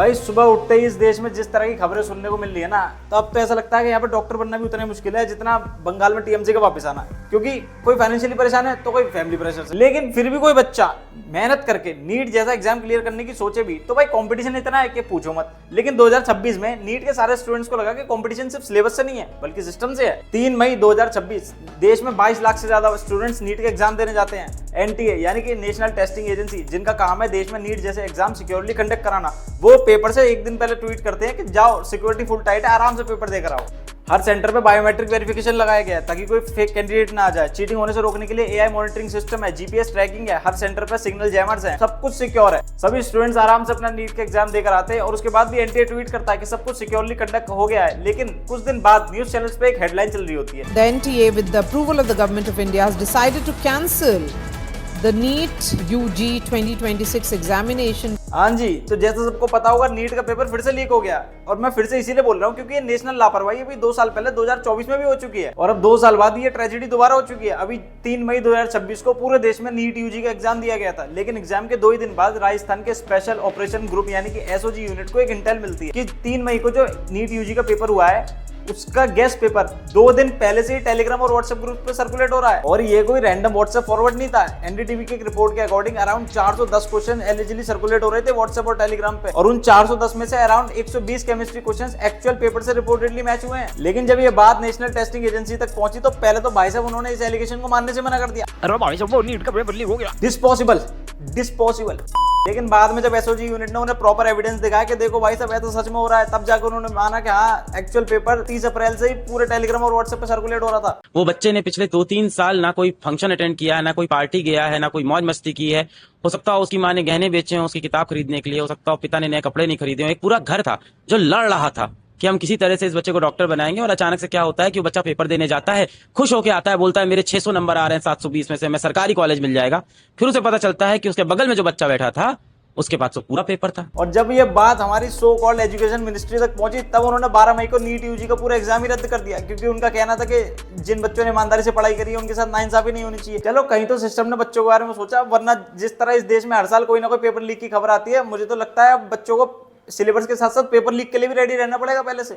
भाई सुबह उठते ही इस देश में जिस तरह की खबरें सुनने को मिल रही है ना, तो अब तो ऐसा लगता है कि यहाँ पे डॉक्टर बनना भी उतना ही मुश्किल है जितना बंगाल में टीएमसी का वापस आना। क्योंकि कोई फाइनेंशियली परेशान है तो कोई फैमिली प्रेशर से, लेकिन फिर भी कोई बच्चा मेहनत करके नीट जैसा एग्जाम क्लियर करने की सोचे भी तो भाई कंपटीशन इतना है कि पूछो मत। लेकिन 2026 में नीट के सारे स्टूडेंट्स को लगा कि कंपटीशन सिर्फ सिलेबस से नहीं है बल्कि सिस्टम से है। 3 मई 2026 देश में 22 लाख से ज्यादा स्टूडेंट्स नीट के एग्जाम देने जाते हैं। एनटीए यानी कि नेशनल टेस्टिंग एजेंसी, जिनका काम है देश में नीट जैसे एग्जाम सिक्योरली कंडक्ट कराना, वो पेपर से एक दिन पहले ट्वीट करते हैं कि जाओ सिक्योरिटी फुल टाइट है, आराम से पेपर देकर आओ। हर सेंटर पे बायोमेट्रिक वेरिफिकेशन लगाया गया है ताकि कोई फेक कैंडिडेट ना आ जाए। चीटिंग होने से रोकने के लिए एआई मॉनिटरिंग सिस्टम है, जीपीएस ट्रैकिंग है, हर सेंटर पे सिग्नल जैमर्स हैं, सब कुछ सिक्योर है। सभी स्टूडेंट्स आराम से अपना नीट के एग्जाम देकर आते हैं और उसके बाद भी एनटीए ट्वीट करता है कि सब कुछ सिक्योरली कंडक्ट हो गया है। लेकिन कुछ दिन बाद न्यूज चैनल्स पे एक हेडलाइन चल रही होती है, The NTA, with the approval of the Government of India, has decided to cancel the NEET UG 2026 examination. हाँ जी, तो जैसा सबको पता होगा नीट का पेपर फिर से लीक हो गया। और मैं फिर से इसीलिए बोल रहा हूँ क्योंकि ये नेशनल लापरवाही अभी 2 साल पहले 2024 में भी हो चुकी है और अब 2 साल बाद ये ट्रेजेडी दोबारा हो चुकी है। अभी 3 मई 2026 को पूरे देश में नीट यूजी का एग्जाम दिया गया था, लेकिन एग्जाम के 2 ही दिन बाद राजस्थान के स्पेशल ऑपरेशन ग्रुप यानी कि एसओजी यूनिट को एक इंटेल मिलती है कि 3 मई को जो नीट यूजी का पेपर हुआ है उसका गेस्ट पेपर 2 दिन पहले से ही टेलीग्राम और व्हाट्सएप ग्रुप पे सर्कुलेट हो रहा है। और ये कोई रैंडम व्हाट्सएप फॉरवर्ड नहीं था। एनडीटीवी की रिपोर्ट के according around 410 question eligibly circulate हो रहे थे व्हाट्सएप और टेलीग्राम पे, और उन 410 में से around 120 chemistry questions actual paper से रिपोर्टेडली मैच हुए हैं। लेकिन जब ये बात नेशनल टेस्टिंग एजेंसी तक पहुंची तो पहले तो भाई साहब उन्होंने इस एलिगेशन को मानने से मना कर दिया। अरे भाई साहब वो नीट का पेपर लीक हो गया, डिस्पॉसिबल। लेकिन बाद में जब एसओजी यूनिट ने उन्हें प्रॉपर एविडेंस दिखाया कि देखो भाई साहब ऐसा सच में हो रहा है, तब जाकर उन्होंने माना कि हाँ एक्चुअल पेपर 30 अप्रैल से ही पूरे टेलीग्राम और व्हाट्सएप पे सर्कुलेट हो रहा था। वो बच्चे ने पिछले 2-3 साल ना कोई फंक्शन अटेंड किया है, ना कोई पार्टी गया है, ना कोई मौज मस्ती की है। हो सकता हो उसकी माँ ने गहने बेचे हों उसकी किताब खरीदने के लिए, हो सकता हो पिता ने नए कपड़े नहीं खरीदे हों। एक पूरा घर था जो लड़ रहा था कि हम किसी तरह से इस बच्चे को डॉक्टर बनाएंगे, और अचानक से क्या होता है कि वो बच्चा पेपर देने जाता है, खुश होकर आता है, बोलता है मेरे 600 नंबर आ रहे हैं 720 में से, मैं सरकारी कॉलेज मिल जाएगा। फिर उसे पता चलता है कि उसके बगल में जो बच्चा बैठा था उसके पास तो पूरा पेपर था। और जब ये बात हमारी सो कॉल्ड एजुकेशन मिनिस्ट्री तक पहुंची तब उन्होंने 12 मई को नीट यूजी का पूरा एग्जाम ही रद्द कर दिया, क्योंकि उनका कहना था कि जिन बच्चों ने ईमानदारी से पढ़ाई करी है उनके साथ नाइंसाफी नहीं होनी चाहिए। चलो कहीं तो सिस्टम ने बच्चों के बारे में सोचा, वरना जिस तरह इस देश में हर साल कोई ना कोई पेपर लीक की खबर आती है, मुझे तो लगता है अब बच्चों को सिलेबस के साथ साथ पेपर लीक के लिए भी रेडी रहना पड़ेगा पहले से।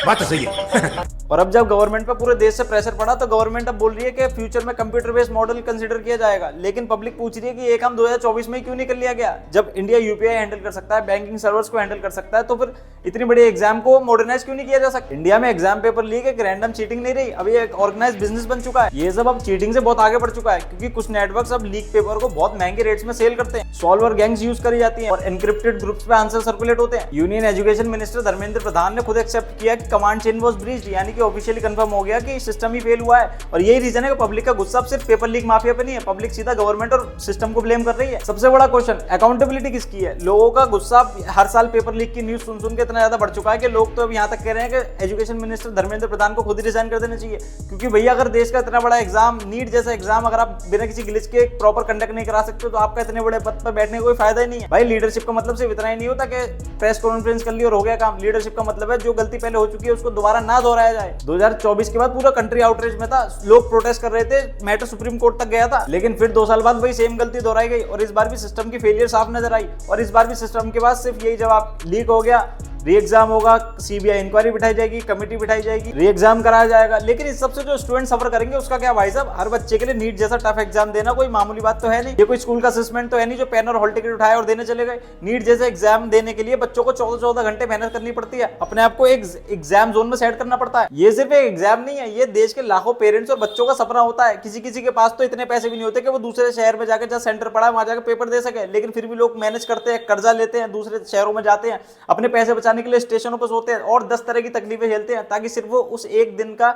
बात तो सही है। और अब जब गवर्नमेंट पे पूरे देश से प्रेशर पड़ा तो गवर्नमेंट अब बोल रही है कि फ्यूचर में कंप्यूटर बेस्ड मॉडल कंसीडर किया जाएगा। लेकिन पब्लिक पूछ रही है कि ये काम 2024 में क्यों नहीं कर लिया गया? जब इंडिया यूपीआई हैंडल कर सकता है, बैंकिंग सर्वर्स को हैंडल कर सकता है, तो फिर इतनी बड़ी एग्जाम को मॉडर्नाइज क्यों नहीं किया जा सकता? इंडिया में एग्जाम पेपर लीक एक रैंडम चीटिंग नहीं रही, अब ये एक ऑर्गेनाइज बिजनेस बन चुका है। ये सब अब चीटिंग से बहुत आगे बढ़ चुका है, क्योंकि कुछ नेटवर्क्स अब लीक पेपर को बहुत महंगे रेट्स में सेल करते हैं। सॉल्वर गैंग्स यूज करी जाती है और एनक्रिप्टेड ग्रुप्स पे आंसर सर्कुलेट होते हैं। Union education minister Dharmendra Pradhan ने खुद एक्सेप्ट किया कि कमांड चेन वाज ब्रीच्ड, यानी कि ऑफिशियली कंफर्म हो गया कि सिस्टम ही फेल हुआ है। और यही रीजन है कि पब्लिक का गुस्सा सिर्फ पेपर लीक माफिया पे नहीं है, पब्लिक सीधा गवर्नमेंट और सिस्टम को ब्लेम कर रही है। सबसे बड़ा क्वेश्चन अकाउंटेबिलिटी किसकी है? लोगों का गुस्सा हर साल पेपर लीक की न्यूज सुन के इतना ज्यादा बढ़ चुका है कि लोग तो अब यहाँ तक कह रहे हैं कि एजुकेशन मिनिस्टर धर्मेंद्र प्रधान को खुद ही रिजाइन कर देना चाहिए। क्योंकि भैया अगर देश का इतना बड़ा एग्जाम, नीट जैसा एग्जाम, अगर आप बिना किसी ग्लिच के प्रॉपर कंडक्ट नहीं करा सकते तो आपका इतने बड़े पद पर बैठने का कोई फायदा ही नहीं है। भाई लीडरशिप का मतलब सिर्फ इतना ही नहीं होता कि प्रेस कॉन्फ्रेंस कर ली और हो गया काम। लीडरशिप का मतलब है जो गलती पहले हो चुकी है उसको दोबारा ना दोहराया जाए। 2024 के बाद पूरा कंट्री आउटरीच में था, लोग प्रोटेस्ट कर रहे थे, मैटर सुप्रीम कोर्ट तक गया था, लेकिन फिर 2 साल बाद वही सेम गलती दोहराई गई और इस बार भी सिस्टम की फेलियर साफ नजर आई। और इस बार भी सिस्टम के पास सिर्फ यही जवाब, लीक हो गया, री एग्जाम होगा, सीबीआई इंक्वायरी बिठाई जाएगी, कमेटी बिठाई जाएगी, री एग्जाम कराया जाएगा। लेकिन इस सबसे जो स्टूडेंट सफर करेंगे उसका क्या भाई साहब? हर बच्चे के लिए नीट जैसा टफ एग्जाम देना कोई मामूली बात तो है नहीं। ये कोई स्कूल का असेसमेंट तो है नहीं जो पेन और हॉल टिकट उठाए और देने चले गए। नीट जैसे एग्जाम देने के लिए बच्चों को 14-14 घंटे मेहनत करनी पड़ती है, अपने आप को एक एग्जाम जोन में सेट करना पड़ता है। ये सिर्फ एक एग्जाम नहीं है, ये देश के लाखों पेरेंट्स और बच्चों का सपना होता है। किसी किसी के पास तो इतने पैसे भी नहीं होते कि वो दूसरे शहर में जाकर जहाँ सेंटर पड़ा है वहां जाकर पेपर दे सके, लेकिन फिर भी लोग मैनेज करते हैं, कर्जा लेते हैं, दूसरे शहरों में जाते हैं, अपने पैसे बचाने के लिए स्टेशनों पर होते हैं और 10 तरह की तकलीफें झेलते हैं ताकि सिर्फ वो उस एक दिन का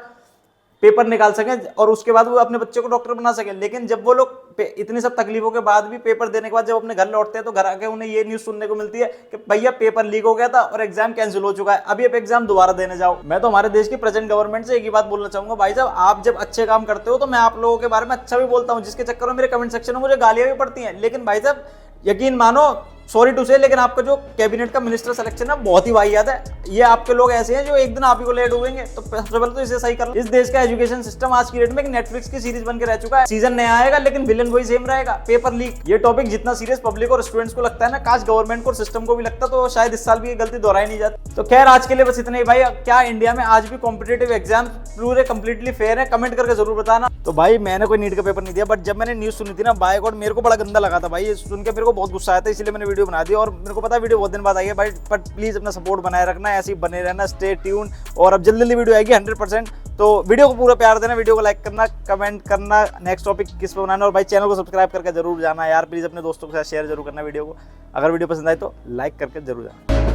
पेपर निकाल सकें और उसके बाद वो अपने बच्चे को डॉक्टर बना सकें। लेकिन जब वो लोग इतनी सब तकलीफों के बाद भी पेपर देने के बाद जब अपने घर लौटते हैं तो घर आके उन्हें ये न्यूज सुनने को मिलती है कि भैया पेपर लीक हो गया था और एग्जाम कैंसिल हो चुका है, अभी आप एग्जाम दोबारा देने जाओ। मैं तो हमारे देश की प्रेजेंट गवर्नमेंट से एक ही बात बोलना चाहूंगा, भाई साहब आप जब अच्छे काम करते हो तो मैं आप लोगों के बारे में अच्छा भी बोलता हूँ, जिसके चक्कर में मेरे कमेंट सेक्शन में मुझे गालियां भी पड़ती हैं। लेकिन भाई साहब यकीन मानो सॉरी टू से, लेकिन आपका जो कैबिनेट का मिनिस्टर सिलेक्शन है बहुत ही वाहियात है। ये आपके लोग ऐसे हैं जो एक दिन आप ही को ले डूबेंगे। तो सबसे पहले तो इसे सही कर लो। इस देश का एजुकेशन सिस्टम आज की डेट में एक नेटफ्लिक्स की सीरीज बन के रह चुका है। सीजन नया आएगा लेकिन विलन वही सेम रहेगा, पेपर लीक। ये टॉपिक जितना सीरियस पब्लिक और स्टूडेंट्स को लगता है ना, काश गवर्नमेंट को सिस्टम को भी लगता तो शायद इस साल भी ये गलती दोहराई नहीं जाती। तो खैर आज के लिए बस इतना ही भाई। क्या इंडिया में आज भी कॉम्पिटेटिव एग्जाम पूरे कंप्लीटली फेयर है? कमेंट करके जरूर बताना। तो भाई मैंने कोई नीट का पेपर नहीं दिया, बट जब मैंने न्यूज सुनी थी ना, बाय गॉड मेरे को बड़ा गंदा लगा था भाई। ये सुन के मेरे को बहुत गुस्सा आया था, इसलिए मैंने वीडियो बना दी। और मेरे को पता है वीडियो बहुत दिन बाद आई है भाई, बट प्लीज अपना सपोर्ट बनाए रखना, ऐसे ही बने रहना, स्टे ट्यून। और अब जल्दी वीडियो आएगी 100%। तो वीडियो को पूरा प्यार देना, वीडियो को लाइक करना, कमेंट करना नेक्स्ट टॉपिक किस पे बनाना, और भाई चैनल को सब्सक्राइब करके जरूर जाना यार। प्लीज अपने दोस्तों के साथ शेयर जरूर करना वीडियो को। अगर वीडियो पसंद आए तो लाइक करके जरूर जाना।